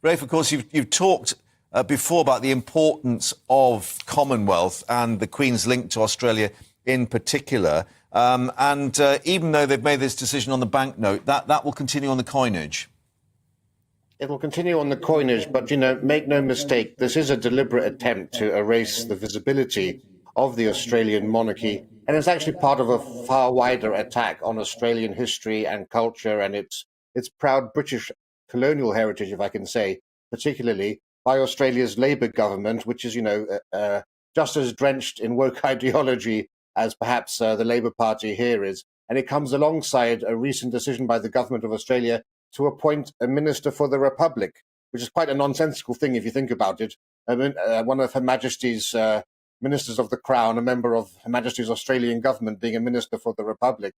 Rafe, of course, you've talked before about the importance of Commonwealth and the Queen's link to Australia in particular. Even though they've made this decision on the banknote, that will continue on the coinage. It will continue on the coinage, but, make no mistake, this is a deliberate attempt to erase the visibility of the Australian monarchy. And it's actually part of a far wider attack on Australian history and culture and its proud British colonial heritage, if I can say, particularly by Australia's Labour government, which is, just as drenched in woke ideology as perhaps the Labour Party here is. And it comes alongside a recent decision by the government of Australia to appoint a Minister for the Republic, which is quite a nonsensical thing if you think about it. One of Her Majesty's Ministers of the Crown, a member of Her Majesty's Australian government, being a Minister for the Republic.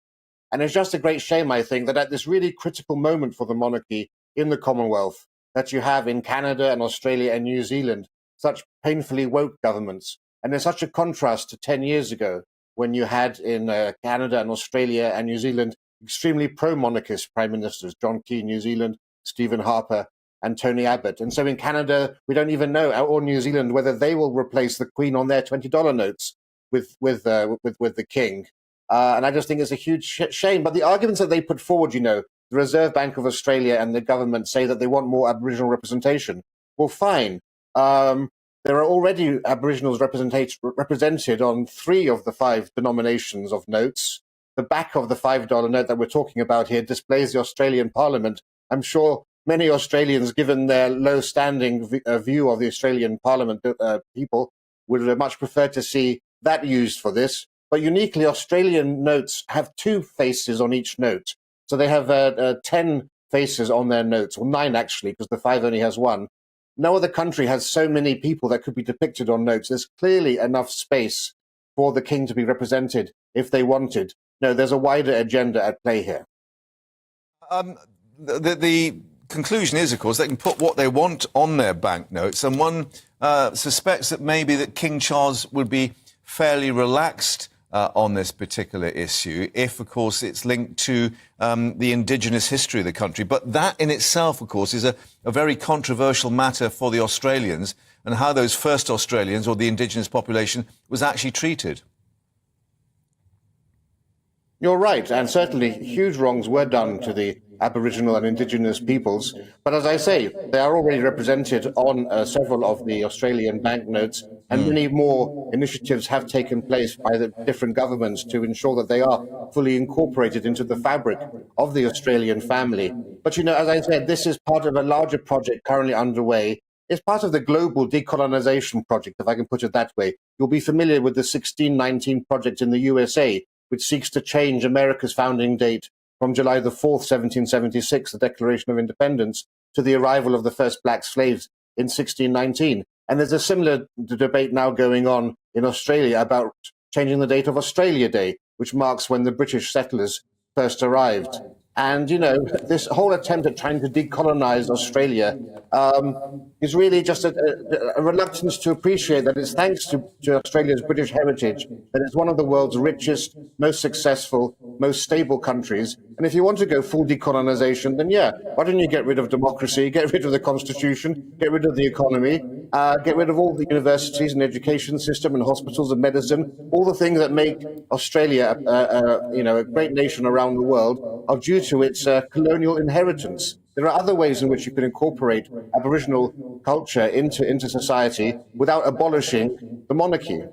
And it's just a great shame, I think, that at this really critical moment for the monarchy in the Commonwealth, that you have in Canada and Australia and New Zealand such painfully woke governments. And there's such a contrast to 10 years ago when you had in Canada and Australia and New Zealand extremely pro-monarchist prime ministers, John Key, New Zealand, Stephen Harper, and Tony Abbott. And so in Canada, we don't even know, or New Zealand, whether they will replace the Queen on their $20 notes with the King. And I just think it's a huge shame. But the arguments that they put forward, the Reserve Bank of Australia and the government say that they want more Aboriginal representation. Well, fine. There are already Aboriginals represented on 3 of the 5 denominations of notes. The back of the $5 note that we're talking about here displays the Australian Parliament. I'm sure many Australians, given their low standing view of the Australian Parliament people, would much prefer to see that used for this. But uniquely, Australian notes have 2 faces on each note. So they have 10 faces on their notes, or 9 actually, because the 5 only has 1. No other country has so many people that could be depicted on notes. There's clearly enough space for the King to be represented if they wanted. No, there's a wider agenda at play here. The conclusion is, of course, they can put what they want on their banknotes, and one suspects that maybe that King Charles would be fairly relaxed on this particular issue if, of course, it's linked to the indigenous history of the country. But that in itself, of course, is a very controversial matter for the Australians and how those first Australians or the indigenous population was actually treated. You're right, and certainly huge wrongs were done to the Aboriginal and Indigenous peoples. But as I say, they are already represented on several of the Australian banknotes, and many more initiatives have taken place by the different governments to ensure that they are fully incorporated into the fabric of the Australian family. But, as I said, this is part of a larger project currently underway. It's part of the global decolonisation project, if I can put it that way. You'll be familiar with the 1619 project in the USA, which seeks to change America's founding date from July the 4th, 1776, the Declaration of Independence, to the arrival of the first black slaves in 1619. And there's a similar debate now going on in Australia about changing the date of Australia Day, which marks when the British settlers first arrived. And, this whole attempt at trying to decolonize Australia is really just a reluctance to appreciate that it's thanks to Australia's British heritage that it's one of the world's richest, most successful, most stable countries. And if you want to go full decolonization, then why don't you get rid of democracy, get rid of the constitution, get rid of the economy, get rid of all the universities and education system and hospitals and medicine, all the things that make Australia, a great nation around the world, are due to its colonial inheritance. There are other ways in which you can incorporate Aboriginal culture into society without abolishing the monarchy.